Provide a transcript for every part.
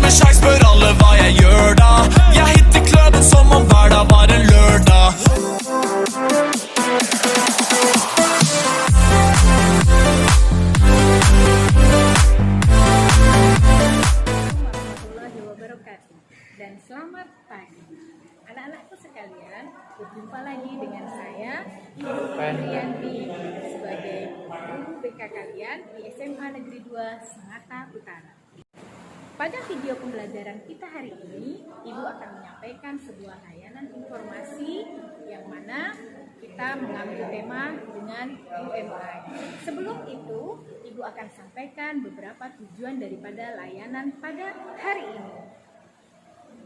med sjanse, spør alle hva jeg gjør da. Jeg hitter klubben som om hverdag var en lørdag. Warahmatullahi wabarakatuh. Dan selamat pagi anak-anakku sekalian, berjumpa lagi dengan saya Ibu Rianti sebagai guru BK kalian di SMA Negeri 2 Sangatta Utara. Pada video pembelajaran kita hari ini, Ibu akan menyampaikan sebuah layanan informasi yang mana kita mengambil tema dengan UMI. Sebelum itu, Ibu akan sampaikan beberapa tujuan daripada layanan pada hari ini.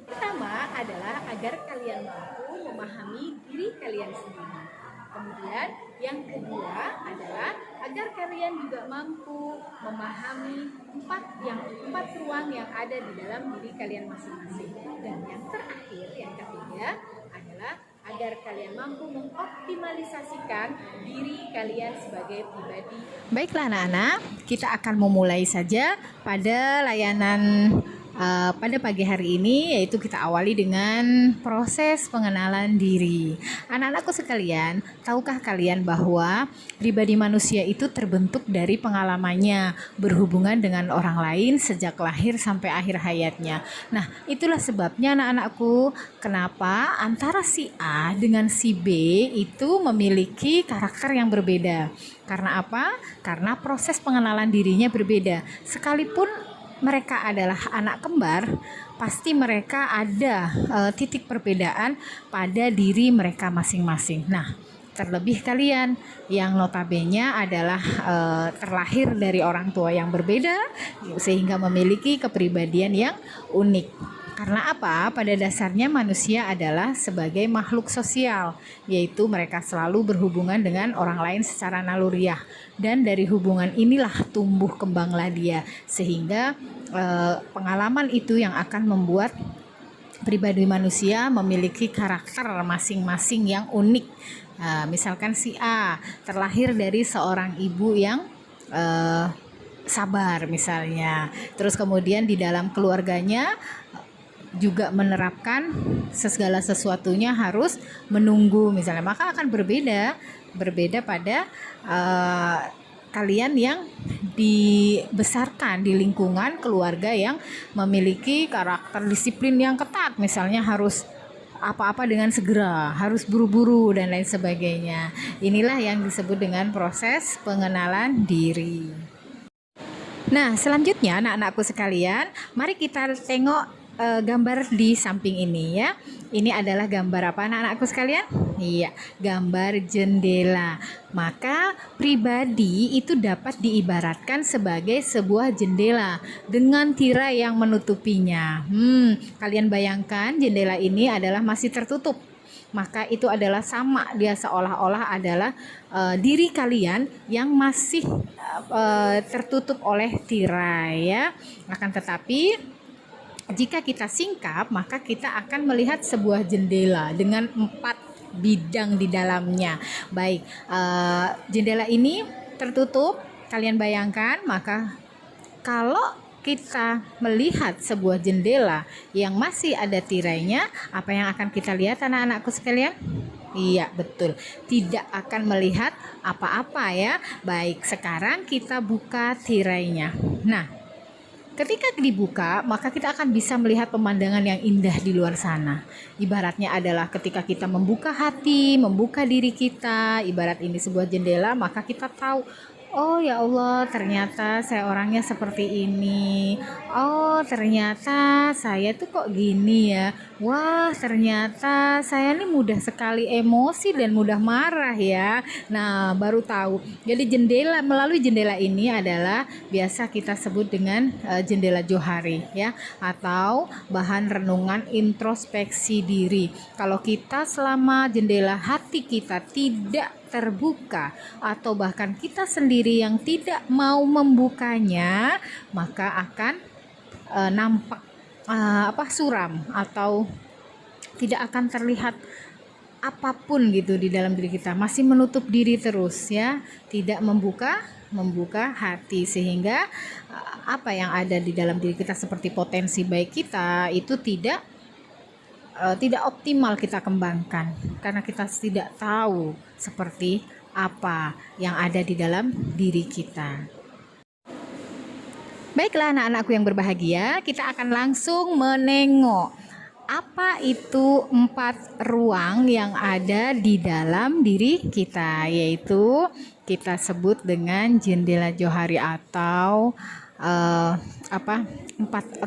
Pertama adalah agar kalian mampu memahami diri kalian sendiri. Kemudian yang kedua adalah agar kalian juga mampu memahami empat ruang yang ada di dalam diri kalian masing-masing. Dan yang terakhir, yang ketiga adalah agar kalian mampu mengoptimalisasikan diri kalian sebagai pribadi. Baiklah anak-anak, kita akan memulai saja pada layanan pada pagi hari ini, yaitu kita awali dengan proses pengenalan diri. Anak-anakku sekalian, tahukah kalian bahwa pribadi manusia itu terbentuk dari pengalamannya berhubungan dengan orang lain sejak lahir sampai akhir hayatnya. Nah, itulah sebabnya anak-anakku, kenapa antara si A dengan si B itu memiliki karakter yang berbeda. Karena apa? Karena proses pengenalan dirinya berbeda. Sekalipun mereka adalah anak kembar, pasti mereka ada titik perbedaan pada diri mereka masing-masing. Nah, terlebih kalian yang notabene adalah terlahir dari orang tua yang berbeda, sehingga memiliki kepribadian yang unik. Karena apa? Pada dasarnya manusia adalah sebagai makhluk sosial, yaitu mereka selalu berhubungan dengan orang lain secara naluriah. Dan dari hubungan inilah tumbuh kembanglah dia, sehingga pengalaman itu yang akan membuat pribadi manusia memiliki karakter masing-masing yang unik. Misalkan si A terlahir dari seorang ibu yang sabar misalnya, terus kemudian di dalam keluarganya juga menerapkan segala sesuatunya harus menunggu misalnya, maka akan berbeda pada kalian yang dibesarkan di lingkungan keluarga yang memiliki karakter disiplin yang ketat, misalnya harus apa-apa dengan segera, harus buru-buru dan lain sebagainya. Inilah yang disebut dengan proses pengenalan diri. Nah, selanjutnya anak-anakku sekalian, mari kita tengok gambar di samping ini ya. Ini adalah gambar apa anak-anakku sekalian? Iya, gambar jendela. Maka pribadi itu dapat diibaratkan sebagai sebuah jendela dengan tirai yang menutupinya. Kalian bayangkan jendela ini adalah masih tertutup. Maka itu adalah sama, dia seolah-olah adalah diri kalian yang masih tertutup oleh tirai ya. Akan tetapi jika kita singkap, maka kita akan melihat sebuah jendela dengan 4 bidang di dalamnya. Baik, jendela ini tertutup, kalian bayangkan, maka kalau kita melihat sebuah jendela yang masih ada tirainya, apa yang akan kita lihat anak-anakku sekalian? Iya, betul. Tidak akan melihat apa-apa ya. Baik, sekarang kita buka tirainya. Nah, ketika dibuka, maka kita akan bisa melihat pemandangan yang indah di luar sana. Ibaratnya adalah ketika kita membuka hati, membuka diri kita, ibarat ini sebuah jendela, maka kita tahu, oh ya Allah, ternyata saya orangnya seperti ini. Oh, ternyata saya tuh kok gini ya. Wah, ternyata saya ini mudah sekali emosi dan mudah marah ya. Nah, baru tahu. Jadi melalui jendela ini adalah biasa kita sebut dengan jendela johari ya, atau bahan renungan introspeksi diri. Kalau kita selama jendela hati kita tidak terbuka, atau bahkan kita sendiri yang tidak mau membukanya, maka akan nampak suram, atau tidak akan terlihat apapun gitu di dalam diri kita, masih menutup diri terus ya, tidak membuka membuka hati, sehingga apa yang ada di dalam diri kita seperti potensi baik kita itu tidak optimal kita kembangkan karena kita tidak tahu seperti apa yang ada di dalam diri kita. Baiklah anak-anakku yang berbahagia, kita akan langsung menengok apa itu 4 ruang yang ada di dalam diri kita, yaitu kita sebut dengan jendela johari atau 4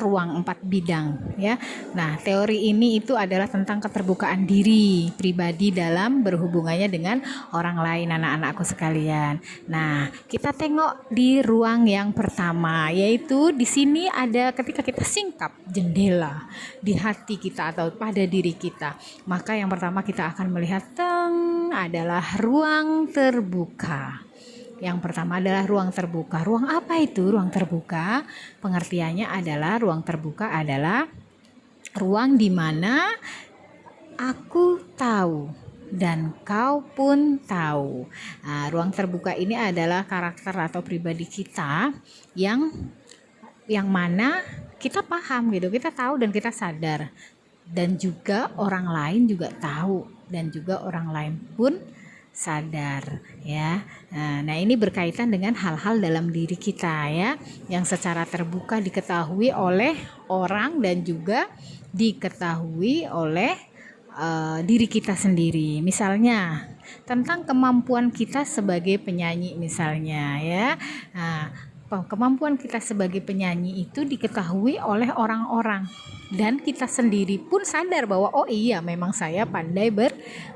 ruang, 4 bidang ya. Nah, teori ini itu adalah tentang keterbukaan diri pribadi dalam berhubungannya dengan orang lain, anak-anakku sekalian. Nah, kita tengok di ruang yang pertama, yaitu di sini ada ketika kita singkap jendela di hati kita atau pada diri kita, maka yang pertama kita akan melihat adalah ruang terbuka. Yang pertama adalah ruang terbuka. Ruang apa itu ruang terbuka? Pengertiannya adalah ruang terbuka adalah ruang di mana aku tahu dan kau pun tahu. Nah, ruang terbuka ini adalah karakter atau pribadi kita yang mana kita paham gitu, kita tahu dan kita sadar, dan juga orang lain juga tahu dan juga orang lain pun sadar ya. Nah, ini berkaitan dengan hal-hal dalam diri kita ya, yang secara terbuka diketahui oleh orang dan juga diketahui oleh diri kita sendiri. Misalnya tentang kemampuan kita sebagai penyanyi misalnya ya. Nah, kemampuan kita sebagai penyanyi itu diketahui oleh orang-orang dan kita sendiri pun sadar bahwa oh iya memang saya pandai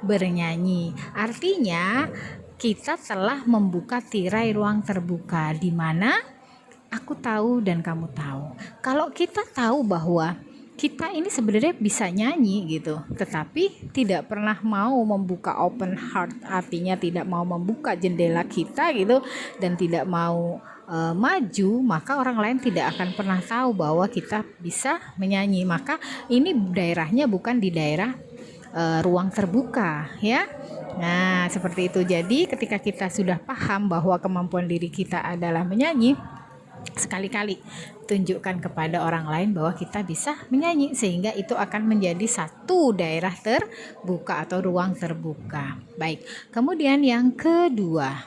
bernyanyi. Artinya kita telah membuka tirai ruang terbuka di mana aku tahu dan kamu tahu. Kalau kita tahu bahwa kita ini sebenarnya bisa nyanyi gitu, tetapi tidak pernah mau membuka open heart, artinya tidak mau membuka jendela kita gitu dan tidak mau maju, maka orang lain tidak akan pernah tahu bahwa kita bisa menyanyi. Maka ini daerahnya bukan di daerah ruang terbuka ya. Nah, seperti itu. Jadi ketika kita sudah paham bahwa kemampuan diri kita adalah menyanyi, sekali-kali tunjukkan kepada orang lain bahwa kita bisa menyanyi, sehingga itu akan menjadi satu daerah terbuka atau ruang terbuka. Baik, kemudian yang kedua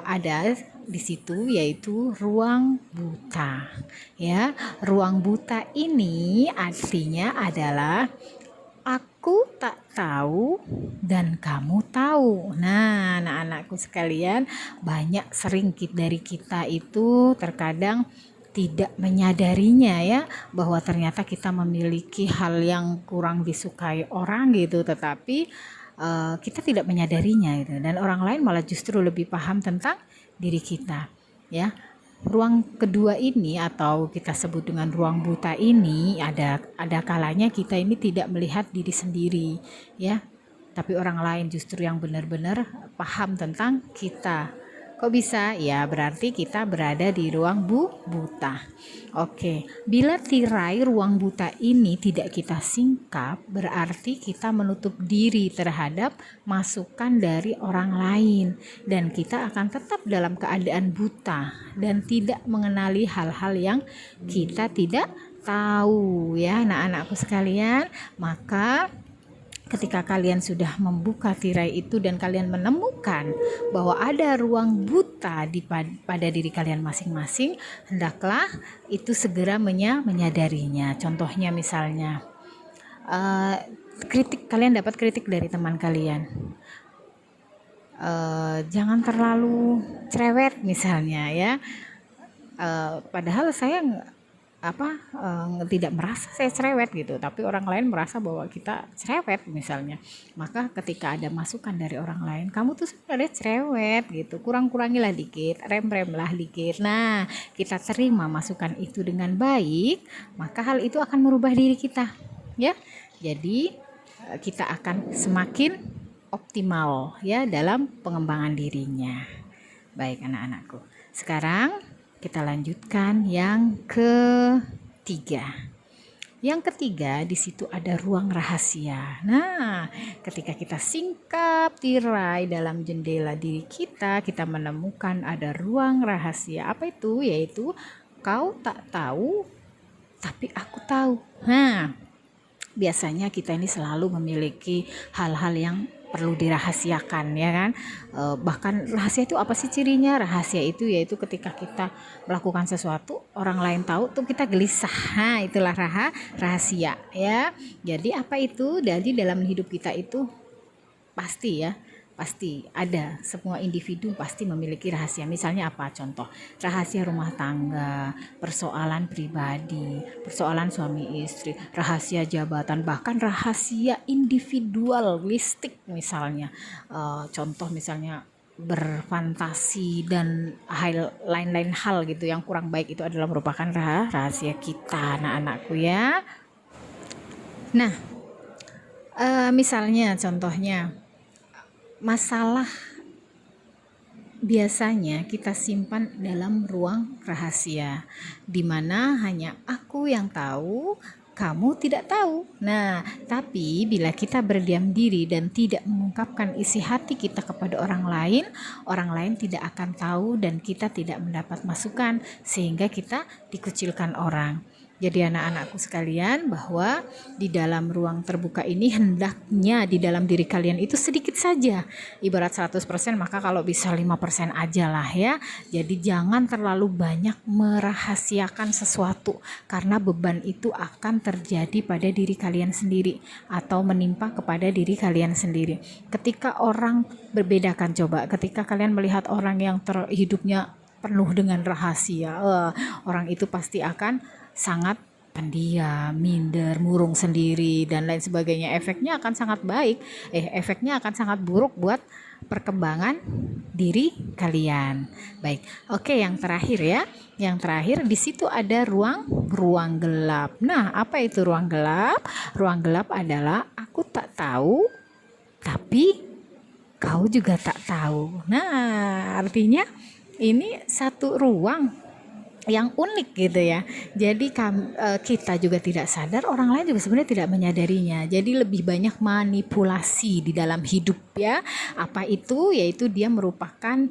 ada di situ yaitu ruang buta ya. Ruang buta ini artinya adalah aku tak tahu dan kamu tahu. Nah, anak-anakku sekalian, sering dari kita itu terkadang tidak menyadarinya ya, bahwa ternyata kita memiliki hal yang kurang disukai orang gitu, tetapi kita tidak menyadarinya gitu, dan orang lain malah justru lebih paham tentang diri kita ya. Ruang kedua ini atau kita sebut dengan ruang buta ini ada kalanya kita ini tidak melihat diri sendiri ya, tapi orang lain justru yang benar-benar paham tentang kita. Kok bisa? Ya berarti kita berada di ruang buta. Oke, bila tirai ruang buta ini tidak kita singkap, berarti kita menutup diri terhadap masukan dari orang lain, dan kita akan tetap dalam keadaan buta dan tidak mengenali hal-hal yang kita tidak tahu ya. Nah, anakku sekalian, maka ketika kalian sudah membuka tirai itu dan kalian menemukan bahwa ada ruang buta pada diri kalian masing-masing, hendaklah itu segera menyadarinya. Contohnya misalnya kalian dapat kritik dari teman kalian, jangan terlalu cerewet misalnya ya. Padahal saya tidak merasa saya cerewet gitu, tapi orang lain merasa bahwa kita cerewet misalnya. Maka ketika ada masukan dari orang lain, kamu tuh sebenarnya cerewet gitu, kurang-kurangilah dikit, rem-remlah dikit. Nah, kita terima masukan itu dengan baik, maka hal itu akan merubah diri kita ya. Jadi kita akan semakin optimal ya dalam pengembangan dirinya. Baik anak-anakku, sekarang kita lanjutkan yang ketiga. Yang ketiga, di situ ada ruang rahasia. Nah, ketika kita singkap tirai dalam jendela diri kita, kita menemukan ada ruang rahasia. Apa itu? Yaitu kau tak tahu, tapi aku tahu. Nah, biasanya kita ini selalu memiliki hal-hal yang perlu dirahasiakan, ya kan? Bahkan rahasia itu apa sih cirinya? Rahasia itu yaitu ketika kita melakukan sesuatu orang lain tahu tuh kita gelisah. Nah, itulah rahasia, ya. Jadi apa itu? Jadi dalam hidup kita itu pasti ada, semua individu pasti memiliki rahasia. Misalnya apa? Contoh, rahasia rumah tangga, persoalan pribadi, persoalan suami istri, rahasia jabatan, bahkan rahasia individualistik misalnya. Contoh misalnya berfantasi dan lain-lain hal gitu yang kurang baik, itu adalah merupakan rahasia kita, anak-anakku, ya. Nah, misalnya contohnya masalah biasanya kita simpan dalam ruang rahasia, di mana hanya aku yang tahu, kamu tidak tahu. Nah, tapi bila kita berdiam diri dan tidak mengungkapkan isi hati kita kepada orang lain tidak akan tahu dan kita tidak mendapat masukan, sehingga kita dikucilkan orang. Jadi anak-anakku sekalian, bahwa di dalam ruang terbuka ini hendaknya di dalam diri kalian itu sedikit saja. Ibarat 100%, maka kalau bisa 5% aja lah, ya. Jadi jangan terlalu banyak merahasiakan sesuatu, karena beban itu akan terjadi pada diri kalian sendiri atau menimpa kepada diri kalian sendiri. Ketika orang berbedakan, coba ketika kalian melihat orang yang hidupnya penuh dengan rahasia, orang itu pasti akan sangat pendiam, minder, murung sendiri dan lain sebagainya. Efeknya akan sangat buruk buat perkembangan diri kalian. Baik, oke, yang terakhir, ya. Yang terakhir, di situ ada ruang gelap. Nah, apa itu ruang gelap? Ruang gelap adalah aku tak tahu, tapi kau juga tak tahu. Nah, artinya ini satu ruang yang unik gitu, ya. Jadi kita juga tidak sadar, orang lain juga sebenarnya tidak menyadarinya. Jadi lebih banyak manipulasi di dalam hidup, ya. Apa itu? Yaitu dia merupakan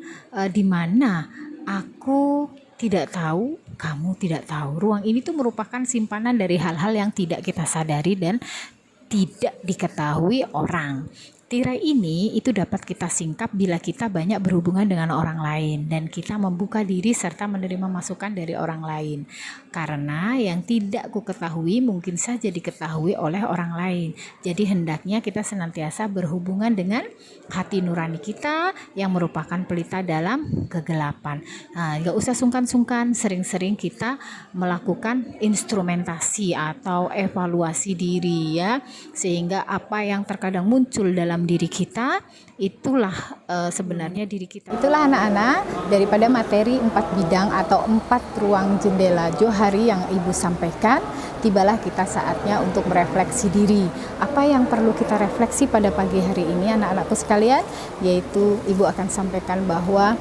di mana aku tidak tahu, kamu tidak tahu. Ruang ini tuh merupakan simpanan dari hal-hal yang tidak kita sadari dan tidak diketahui orang. Tirai ini itu dapat kita singkap bila kita banyak berhubungan dengan orang lain dan kita membuka diri serta menerima masukan dari orang lain. Karena yang tidak ku ketahui mungkin saja diketahui oleh orang lain. Jadi hendaknya kita senantiasa berhubungan dengan hati nurani kita yang merupakan pelita dalam kegelapan. Nah, gak usah sungkan-sungkan, sering-sering kita melakukan instrumentasi atau evaluasi diri, ya. Sehingga apa yang terkadang muncul dalam diri kita, itulah sebenarnya diri kita. Itulah anak-anak daripada materi 4 bidang atau 4 ruang jendela Johari yang Ibu sampaikan. Tibalah kita saatnya untuk merefleksi diri. Apa yang perlu kita refleksi pada pagi hari ini, anak-anakku sekalian? Yaitu Ibu akan sampaikan bahwa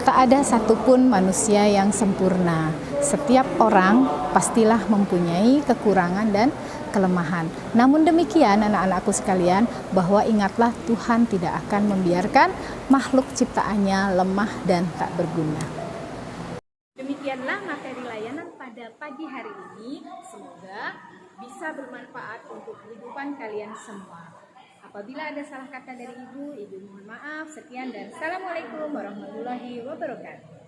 tak ada satupun manusia yang sempurna. Setiap orang pastilah mempunyai kekurangan dan kelemahan. Namun demikian anak-anakku sekalian, bahwa ingatlah Tuhan tidak akan membiarkan makhluk ciptaannya lemah dan tak berguna. Demikianlah materi layanan pada pagi hari ini. Semoga bisa bermanfaat untuk kehidupan kalian semua. Apabila ada salah kata dari Ibu mohon maaf. Sekian dan Assalamualaikum warahmatullahi wabarakatuh.